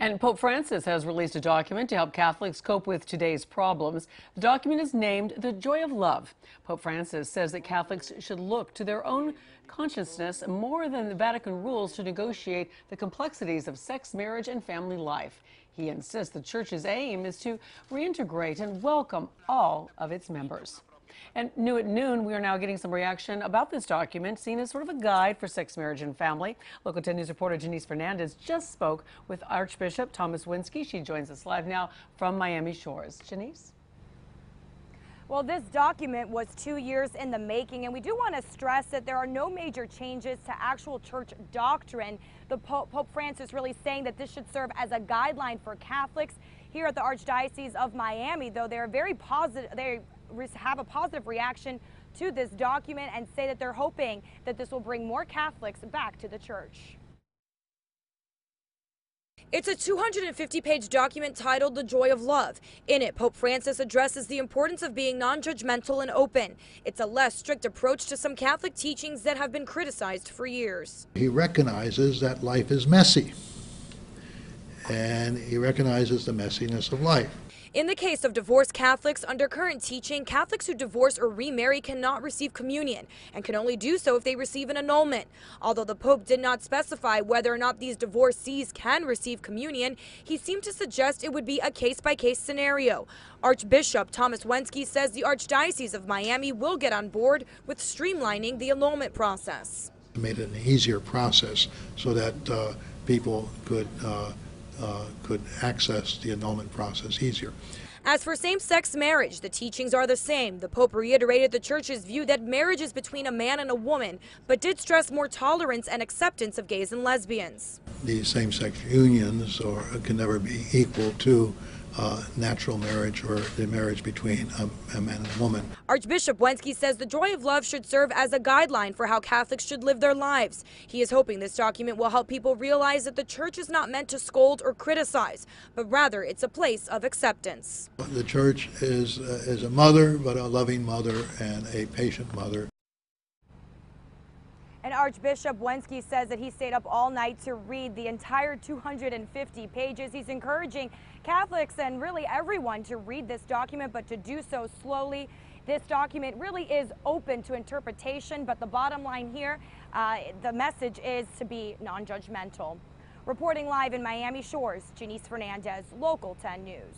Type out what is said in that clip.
And Pope Francis has released a document to help Catholics cope with today's problems. The document is named The Joy of Love. Pope Francis says that Catholics should look to their own consciousness more than the Vatican rules to negotiate the complexities of sex, marriage, and family life. He insists the Church's aim is to reintegrate and welcome all of its members. And new at noon, we are now getting some reaction about this document, seen as sort of a guide for sex, marriage, and family. Local 10 News reporter Janice Fernandez just spoke with Archbishop Thomas Wenski. She joins us live now from Miami shores. Janice? Well, this document was 2 years in the making, and we do want to stress that there are no major changes to actual church doctrine. The Pope Francis really saying that this should serve as a guideline for Catholics. Here at the Archdiocese of Miami, though, they're very positive. They have a positive reaction to this document and say that they're hoping that this will bring more Catholics back to the church. It's a 250-page document titled The Joy of Love. In it, Pope Francis addresses the importance of being non-judgmental and open. It's a less strict approach to some Catholic teachings that have been criticized for years. He recognizes that life is messy, and he recognizes the messiness of life. In the case of divorced Catholics, under current teaching, Catholics who divorce or remarry cannot receive communion and can only do so if they receive an annulment. Although the Pope did not specify whether or not these divorcees can receive communion, he seemed to suggest it would be a case-by-case scenario. Archbishop Thomas Wenski says the Archdiocese of Miami will get on board with streamlining the annulment process. Made it an easier process so that people could access the annulment process easier. As for same-sex marriage, the teachings are the same. The Pope reiterated the Church's view that marriage is between a man and a woman, but did stress more tolerance and acceptance of gays and lesbians. These same-sex unions can never be equal to natural marriage or the marriage between a man and a woman. Archbishop Wenski says the Joy of Love should serve as a guideline for how Catholics should live their lives. He is hoping this document will help people realize that the Church is not meant to scold or criticize, but rather it's a place of acceptance. The Church is a mother, but a loving mother and a patient mother. And Archbishop Wenski says that he stayed up all night to read the entire 250 pages. He's encouraging Catholics and really everyone to read this document, but to do so slowly. This document really is open to interpretation, but the bottom line here, the message is to be non-judgmental. Reporting live in Miami shores, Janice Fernandez, Local 10 News.